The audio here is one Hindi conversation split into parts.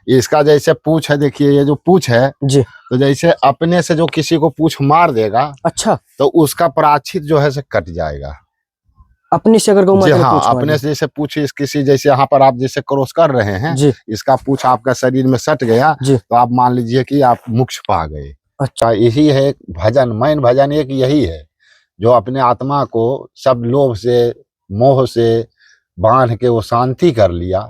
इसका जैसे पूछ है, देखिए ये जो पूछ है जी, तो जैसे अपने से जो किसी को पूछ मार देगा, अच्छा, तो उसका प्रायश्चित जो है से कट जाएगा। अपने से अगर गौ जी माता ने हाँ, पूछ मार अपने दी। से जैसे पूछ किसी, जैसे यहाँ पर आप जैसे क्रॉस कर रहे हैं, जी, इसका पूछ आपका शरीर में सट गया, जी, तो आप मान लीजिए कि आप मोक्ष पा गए। अच्छा, यही है भजन, मेन भजन एक यही है, जो अपने आत्मा को सब लोभ से, मोह से बांध के वो शांति कर लिया,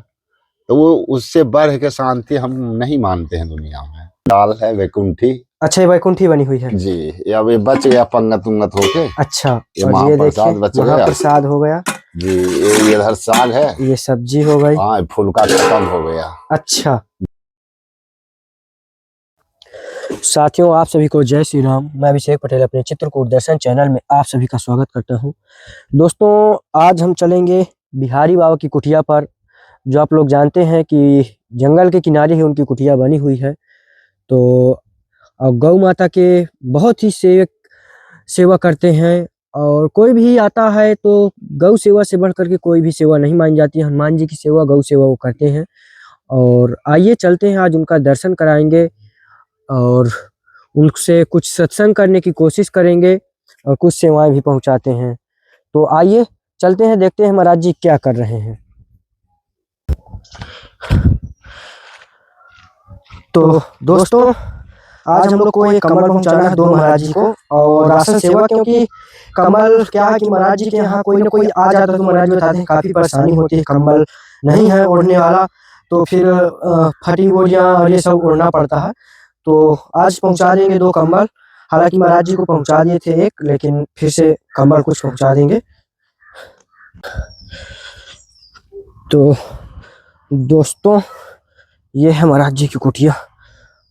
तो वो उससे बढ़ के शांति हम नहीं मानते हैं दुनिया में। दाल है वैकुंठी। अच्छा, ये वैकुंठी बनी हुई है। जी, ये अभी बच गया पंगत उंगत होके। अच्छा, ये और ये देखिए महाप्रसाद बच गया। महाप्रसाद हो गया। जी, ये इधर साग है। ये सब्जी हो गई। हाँ, फुल्का खत्म हो गया। अच्छा, साथियों आप सभी को जय श्री राम। मैं अभिषेक पटेल अपने चित्रकूट दर्शन चैनल में आप सभी का स्वागत करता हूं। दोस्तों, आज हम चलेंगे बिहारी बाबा की कुटिया पर, जो आप लोग जानते हैं कि जंगल के किनारे ही उनकी कुटिया बनी हुई है। तो गौ माता के बहुत ही सेवा करते हैं, और कोई भी आता है तो गौ सेवा से बढ़ करके कोई भी सेवा नहीं मानी जाती है। हनुमान जी की सेवा, गौ सेवा वो करते हैं। और आइए चलते हैं, आज उनका दर्शन कराएंगे और उनसे कुछ सत्संग करने की कोशिश करेंगे और कुछ सेवाएं भी पहुंचाते हैं। तो आइए चलते हैं, देखते हैं महाराज जी क्या कर रहे हैं। तो दोस्तों, आज हम लोग को एक कमल पहुंचाना है 2 महाराज जी को, और राशन सेवा, क्योंकि कमल क्या है कि महाराज जी के यहाँ कोई ना कोई आ जाता है तो महाराज जी बताते हैं काफी परेशानी होती है, कम्बल नहीं है ओढ़ने वाला, तो फिर फटी बोरियां और ये सब ओढ़ना पड़ता है। तो आज पहुंचा देंगे 2 कंबल। हालांकि महाराज जी को पहुंचा दिए थे एक, लेकिन फिर से कंबल कुछ पहुंचा देंगे। तो दोस्तों, ये है महाराज जी की कुटिया,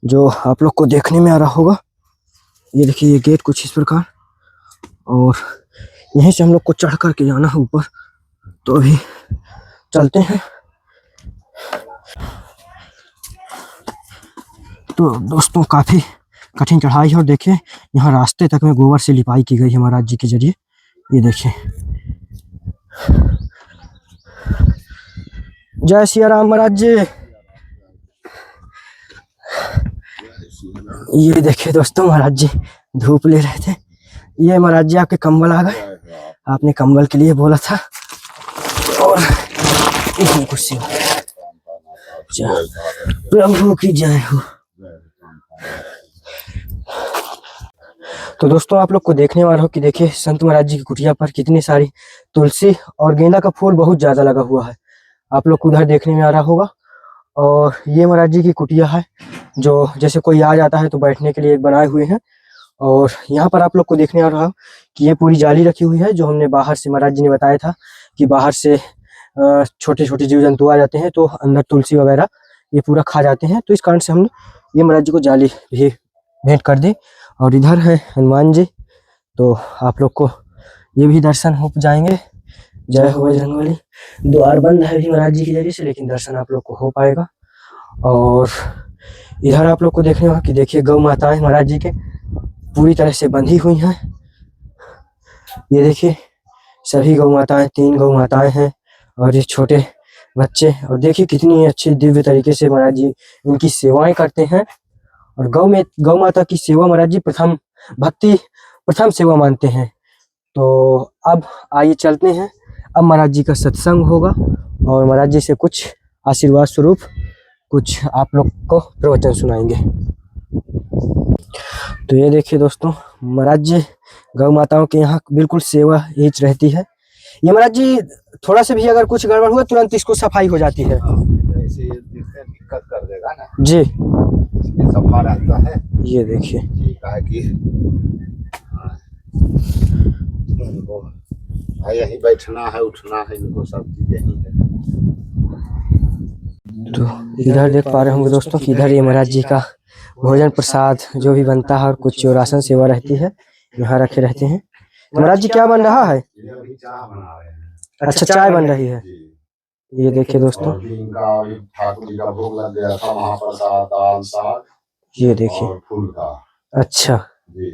जो आप लोग को देखने में आ रहा होगा। ये देखिए, ये गेट कुछ इस प्रकार, और यहीं से हम लोग को चढ़ करके जाना है ऊपर। तो अभी चलते हैं। तो दोस्तों, काफी कठिन चढ़ाई है, और देखिए यहाँ रास्ते तक में गोबर से लिपाई की गई है महाराज जी के जरिए। ये देखिए, जय सिया राम महाराज जी। ये देखिए दोस्तों, महाराज जी धूप ले रहे थे। ये महाराज जी आपके कंबल आ गए, आपने कंबल के लिए बोला था, और इसमें कुछ सेवा। प्रभु की जय हो। तो दोस्तों, आप लोग को देखने वाला हो कि देखिए संत महाराज जी की कुटिया पर कितनी सारी तुलसी और गेंदा का फूल बहुत ज्यादा लगा हुआ है। आप लोग को उधर देखने में आ रहा होगा। और ये महाराज जी की कुटिया है, जो जैसे कोई आ जाता है तो बैठने के लिए एक बनाए हुए हैं। और यहाँ पर आप लोग को देखने आ रहा हो कि ये पूरी जाली रखी हुई है, जो हमने बाहर से, महाराज जी ने बताया था कि बाहर से छोटे छोटे जीव जंतु आ जाते हैं तो अंदर तुलसी वगैरह ये पूरा खा जाते हैं। तो इस कारण से हमने ये महाराज जी को जाली भी भेंट कर दी। और इधर है हनुमान जी, तो आप लोग को ये भी दर्शन हो जाएंगे। जय हो बजरंगबली। द्वार बंद है भी महाराज जी की जरिए से, लेकिन दर्शन आप लोग को हो पाएगा। और इधर आप लोग को देखने होगा कि देखिए गौ माताएं महाराज जी के पूरी तरह से बंधी हुई हैं। ये देखिए, सभी गौ माताएं, 3 गौ माताएं हैं, और ये छोटे बच्चे। और देखिए कितनी अच्छी दिव्य तरीके से महाराज जी इनकी सेवाएं करते हैं। और गौ माता की सेवा महाराज जी प्रथम भक्ति, प्रथम सेवा मानते हैं। तो अब आइए चलते हैं, अब महाराज जी का सत्संग होगा, और महाराज जी से कुछ आशीर्वाद स्वरूप कुछ आप लोग को प्रवचन सुनाएंगे। तो ये देखिए दोस्तों, महाराज जी गौ माताओं के यहाँ बिल्कुल सेवा ही रहती है। ये महाराज जी थोड़ा से भी अगर कुछ गड़बड़ हुआ तुरंत इसको सफाई हो जाती है। ऐसे दिक्कत कर देगा ना जी, ये सफा रहता है। ये देखिए, कि इनको यही बैठना है, उठना है, इनको सब चीज यही है। तो इधर देख पा रहे होंगे दोस्तों कि इधर ये महाराज जी का भोजन प्रसाद जो भी बनता है, और कुछ जो राशन सेवा रहती है यहाँ रखे रहते हैं। महाराज जी क्या बन रहा है? अच्छा, चाय बन रही है। ये देखिए दोस्तों, ठाकुर जी का भोग लग गया था, महाप्रसाद दाल साग, ये देखिए, फूल का। अच्छा जी।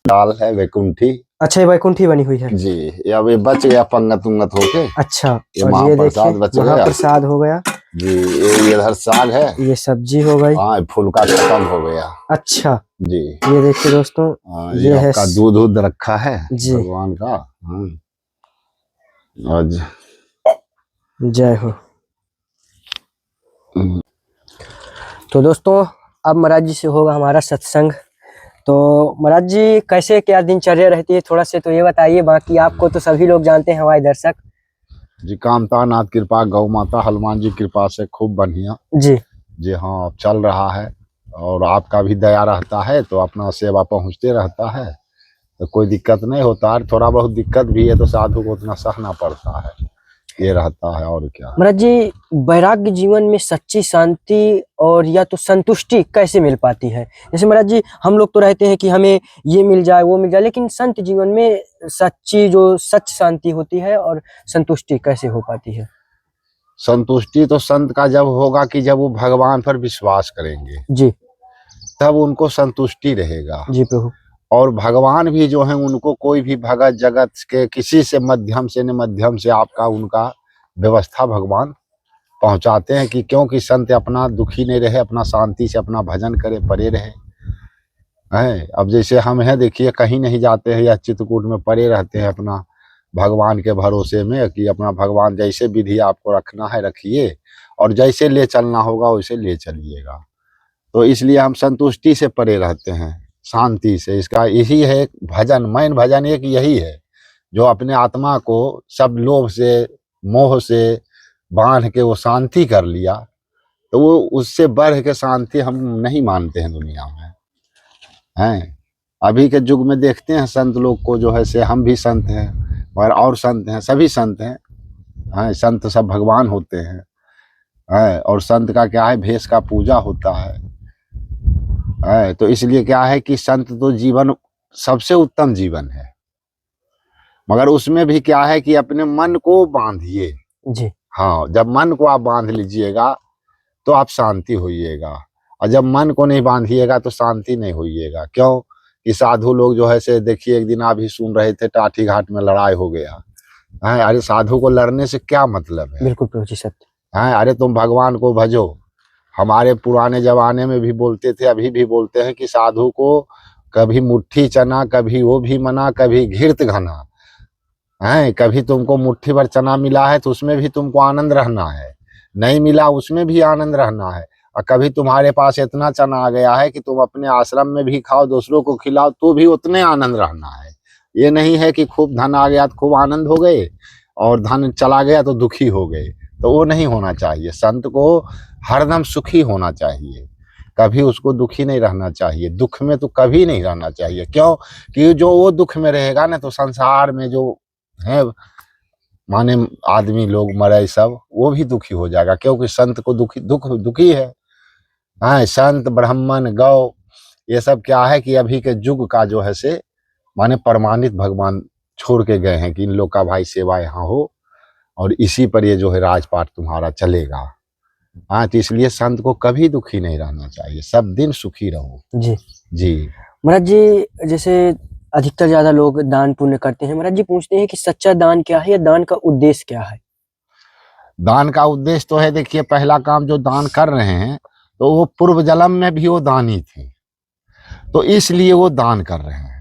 दाल है वैकुंठी अच्छा, ये वैकुंठी बनी हुई है। जी। ये अब ये बच गया पंगत उंगत होके। अच्छा, ये और ये महाप्रसाद देखिए बच गया महाप्रसाद हो गया। जी। ये इधर साग है। ये सब्जी हो गई। हाँ, फुल्का खत्म हो गया अच्छा, जी। ये देखिए दोस्तों, हाँ, ये ये है आपका दूध दूध रखा है जी। भगवान का। हाँ। और जय हो। हम्म, तो दोस्तों, अब महाराज जी से होगा हमारा सत्संग। तो महाराज जी, कैसे क्या दिनचर्या रहती है, थोड़ा से तो ये बताइए। बाकी आपको तो सभी लोग जानते हैं, हमारे दर्शक। जी, कामता नाथ कृपा, गौ माता हनुमान जी कृपा से खूब बढ़िया जी जी। हाँ, चल रहा है और आपका भी दया रहता है तो अपना सेवा पहुंचते रहता है, तो कोई दिक्कत नहीं होता है। थोड़ा बहुत दिक्कत भी है तो साधु को उतना सहना पड़ता है, ये रहता है और क्या। महाराज जी, वैराग्य जीवन में सच्ची शांति और या तो संतुष्टि कैसे मिल पाती है? जैसे महाराज जी, हम लोग तो रहते हैं कि हमें ये मिल जाए वो मिल जाए, लेकिन संत जीवन में सच्ची जो सच शांति होती है और संतुष्टि कैसे हो पाती है? संतुष्टि तो संत का जब होगा कि जब वो भगवान पर विश्वास करेंगे, जी तब उनको संतुष्टि रहेगा। जी प्रभु। और भगवान भी जो है उनको कोई भी भगत जगत के किसी से मध्यम से न मध्यम से आपका उनका व्यवस्था भगवान पहुंचाते हैं कि क्योंकि संत अपना दुखी नहीं रहे, अपना शांति से अपना भजन करे, परे रहे हैं। अब जैसे हम हैं, देखिए कहीं नहीं जाते हैं या चित्रकूट में परे रहते हैं अपना भगवान के भरोसे में कि अपना भगवान जैसे विधि आपको रखना है रखिए और जैसे ले चलना होगा वैसे ले चलिएगा। तो इसलिए हम संतुष्टि से परे रहते हैं, शांति से। इसका यही है भजन, मैन भजन एक यही है जो अपने आत्मा को सब लोभ से मोह से बांध के वो शांति कर लिया। तो वो उससे बढ़ के शांति हम नहीं मानते हैं दुनिया में हैं। अभी के युग में देखते हैं संत लोग को जो है से, हम भी संत हैं और संत हैं, सभी संत हैं। संत सब भगवान होते हैं। और संत का क्या है, भेष का पूजा होता है। तो इसलिए क्या है कि संत तो जीवन सबसे उत्तम जीवन है, मगर उसमें भी क्या है कि अपने मन को बांधिए जी हाँ, जब मन को आप बांध लीजिएगा तो आप शांति होइएगा, और जब मन को नहीं बांधिएगा तो शांति नहीं होइएगा। क्यों कि साधु लोग जो है से, देखिए एक दिन आप ही सुन रहे थे टाटी घाट में लड़ाई हो गया है। अरे साधु को लड़ने से क्या मतलब है? बिल्कुल प्रभु जी, सत्य है। अरे तुम भगवान को भजो। हमारे पुराने जमाने में भी बोलते थे, अभी भी बोलते हैं कि साधु को कभी मुट्ठी चना, कभी वो भी मना, कभी घृत घना है। कभी तुमको मुट्ठी भर चना मिला है तो उसमें भी तुमको आनंद रहना है, नहीं मिला उसमें भी आनंद रहना है। और कभी तुम्हारे पास इतना चना आ गया है कि तुम अपने आश्रम में भी खाओ, दूसरों को खिलाओ, तो भी उतने आनंद रहना है। ये नहीं है कि खूब धन आ गया तो खूब आनंद हो गए और धन चला गया तो दुखी हो गए, तो वो नहीं होना चाहिए। संत को हरदम सुखी होना चाहिए, कभी उसको दुखी नहीं रहना चाहिए, दुख में तो कभी नहीं रहना चाहिए। क्यों कि जो वो दुख में रहेगा ना, तो संसार में जो है माने आदमी लोग मरे सब, वो भी दुखी हो जाएगा, क्योंकि संत को दुखी है। हाँ, संत ब्राह्मण गौ ये सब क्या है कि अभी के युग का जो है से माने प्रमाणित भगवान छोड़ के गए हैं कि इन लोग का भाई सेवा यहाँ हो और इसी पर ये जो है राजपाट तुम्हारा चलेगा। हाँ, तो इसलिए संत को कभी दुखी नहीं रहना चाहिए, सब दिन सुखी रहो। जी जी महाराज जी, जैसे अधिकतर ज्यादा लोग दान पुण्य करते हैं, महाराज जी पूछते हैं कि सच्चा दान क्या है या दान का उद्देश्य क्या है? दान का उद्देश्य तो है, देखिए पहला काम जो दान कर रहे हैं तो वो पूर्व जन्म में भी वो दानी थे, तो इसलिए वो दान कर रहे हैं।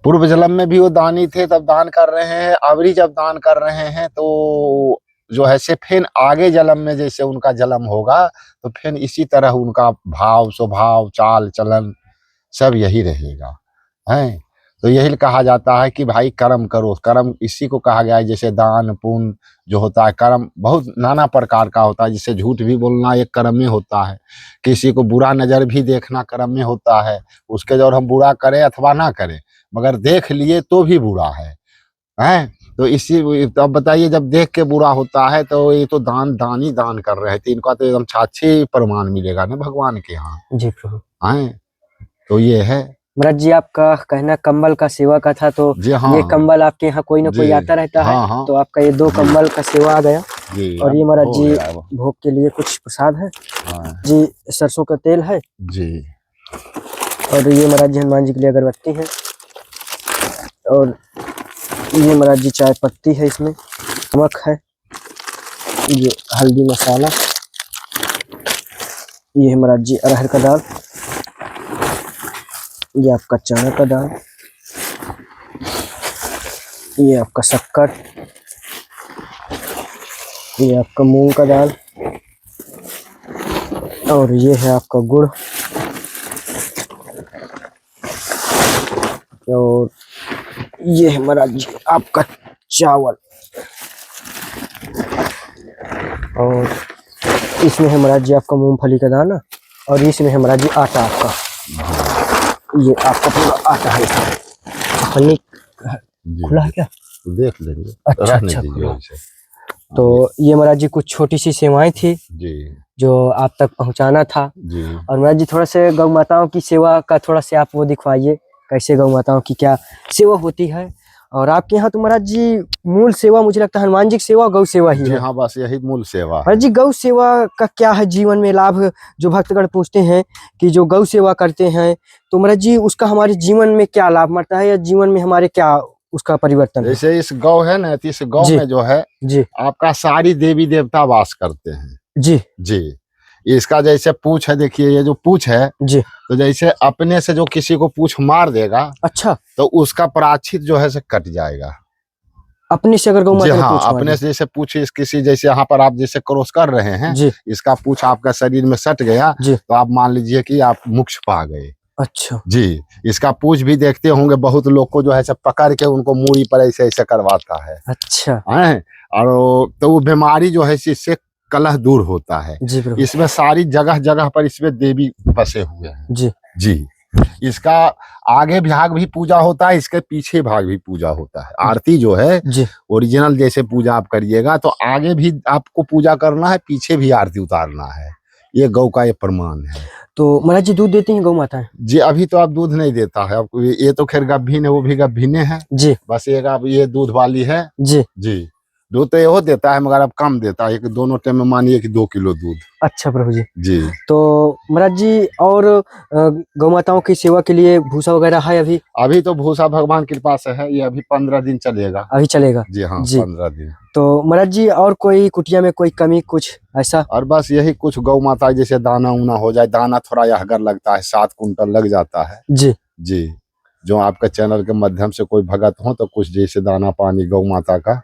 पूर्व जन्म में भी वो दानी थे तब दान कर रहे हैं, अबरी जब दान कर रहे हैं तो जो है से फिर आगे जन्म में जैसे उनका जन्म होगा तो फिर इसी तरह उनका भाव स्वभाव चाल चलन सब यही रहेगा है। तो यही कहा जाता है कि भाई कर्म करो। कर्म इसी को कहा गया है, जैसे दान पुण्य जो होता है, कर्म बहुत नाना प्रकार का होता है। जैसे झूठ भी बोलना एक कर्म में होता है, किसी को बुरा नजर भी देखना कर्म में होता है। उसके जो हम बुरा करें अथवा ना करें, मगर देख लिए तो भी बुरा है। तो इसी तो अब बताइए, जब देख के बुरा होता है तो ये तो दानी दान कर रहे थे, इनका तो एकदम छाछी प्रमाण मिलेगा ना भगवान के यहाँ। जी प्रभु। है तो ये है। महाराज जी, आपका कहना कंबल का सेवा का था, तो जी हाँ, ये कंबल आपके यहाँ कोई ना कोई आता रहता है। हाँ, हाँ, तो आपका ये 2 कंबल का सेवा आ गया। जी, और ये महाराज जी वो। भोग के लिए कुछ प्रसाद है। हाँ, जी सरसों का तेल है। जी और ये महाराज जी हनुमान जी के लिए अगरबत्ती है, और ये महाराज जी चाय पत्ती है, इसमें नमक है, ये हल्दी मसाला, ये है महाराज जी अरहर का दाल, ये आपका चना का दाल, ये आपका शक्कर, ये आपका मूंग का दाल, और ये है आपका गुड़, और ये है महाराज जी आपका चावल, और इसमें है महाराज जी आपका मूंगफली का दाना, और इसमें है महाराज जी आटा आपका, ये आपका पूरा आटा है इसमें। पन्नी खुला है क्या? देख लेंगे। अच्छा रहने अच्छा दीजिए खुला। वैसे। तो ये महाराज जी कुछ छोटी सी सेवाएं थी जी जो आप तक पहुंचाना था। जी। और महाराज जी थोड़ा से गौ माताओं की सेवा का थोड़ा से आप वो दिखवाइए, कैसे गौ माताओं की क्या सेवा होती है। और आपके यहाँ तो महाराज जी मूल सेवा मुझे लगता है हनुमान जी की सेवा गौ सेवा ही जी है। हाँ, बस यही मूल सेवा है। महाराज जी गौ सेवा का क्या है जीवन में लाभ? जो भक्तगण पूछते हैं कि जो गौ सेवा करते हैं तो महाराज जी उसका हमारे जीवन में क्या लाभ मिलता है, या जीवन में हमारे क्या उसका परिवर्तन है? जैसे इस गौ है ना, तो इस गौ जी। में जो है जी आपका सारी देवी देवता वास करते हैं। जी जी। इसका जैसे पूछ है, देखिए ये जो पूछ है, जी। तो जैसे अपने से जो किसी को पूछ मार देगा अच्छा, तो उसका प्रायश्चित जो है से कट जाएगा। अपने से अगर गौ जी माता ने हाँ, पूछ मार अपने दी। से जैसे पूछ इस किसी, जैसे यहाँ पर आप जैसे क्रॉस कर रहे हैं, जी इसका पूछ आपका शरीर में सट गया जी। तो आप मान लीजिए कि आप मोक्ष पा गए। अच्छा जी। इसका पूछ भी देखते होंगे, बहुत लोग को जो है सब पकड़ के उनको मूड़ी पर ऐसे ऐसे करवाता है, अच्छा। हैं? और तो वो बीमारी जो है इससे कलह दूर होता है। जी प्रभु। इसमें सारी जगह जगह पर इसमें देवी बसे हुए हैं। जी जी। इसका आगे भाग भी पूजा होता है, इसके पीछे भाग भी पूजा होता है। आरती जो है जी ओरिजिनल जैसे पूजा आप करिएगा तो आगे भी आपको पूजा करना है, पीछे भी आरती उतारना है। ये गौ का ये प्रमाण है। तो महाराज जी दूध देती हैं गौ माता? जी अभी तो आप दूध नहीं देता है आपको, ये तो खैर गभीन है, वो भी गभीने है। जी बस एक आप ये दूध वाली है। जी। जी। दूध तो ये देता है मगर अब कम देता है, एक दोनों टाइम में मानिए कि 2 किलो दूध। अच्छा प्रभु जी। जी। तो महाराज जी और गौ माताओं की सेवा के लिए भूसा वगैरह है अभी? अभी तो भूसा भगवान कृपा से है, ये अभी 15 दिन चलेगा। अभी चलेगा? जी हाँ, जी। 15 दिन। तो महाराज जी और कोई कुटिया में कोई कमी कुछ ऐसा? और बस यही कुछ गौ माता जैसे दाना उना हो जाए, दाना थोड़ा यहगर लगता है, 7 कुंटल लग जाता है। जी जी। जो आपके चैनल के माध्यम से कोई भगत हो तो कुछ जैसे दाना पानी गौ माता का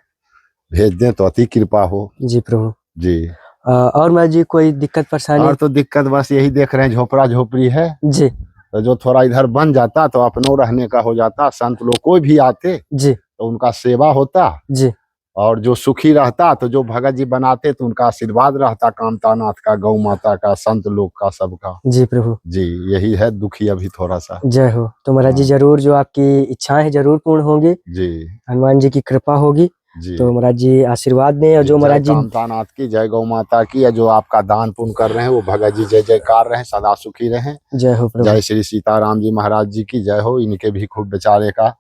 भेज दें तो अति कृपा हो। जी प्रभु। जी। और महाराज जी कोई दिक्कत परेशानी? और तो दिक्कत बस यही देख रहे हैं, झोपड़ा झोपड़ी है जी तो जो थोड़ा इधर बन जाता तो अपनों रहने का हो जाता, संत लोग कोई भी आते जी तो उनका सेवा होता, जी। और जो सुखी रहता तो जो भगत जी बनाते तो उनका आशीर्वाद रहता, कामतानाथ का, गौ माता का, संत लोग का, सबका। जी प्रभु। जी। यही है दुखी अभी थोड़ा सा। जय हो। तो महाराज जी हाँ। जरूर जो आपकी इच्छाएं हैं जरूर पूर्ण होंगी, जी हनुमान जी की कृपा होगी। जी। तो महाराज जी आशीर्वाद दें। और जो जय महाराज जी कामतानाथ की, जय गौ माता की, या जो आपका दान पुण्य कर रहे हैं वो भगत जी जय जयकार रहे, सदा सुखी रहें। जय हो प्रभु। जय श्री सीताराम जी महाराज जी की जय हो। इनके भी खूब बेचारे का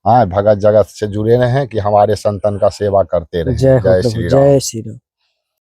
हाँ भगत जगत से जुड़े रहे कि हमारे संतन का सेवा करते रहे। जय हो जय प्रभु। श्री राम। जय श्री राम।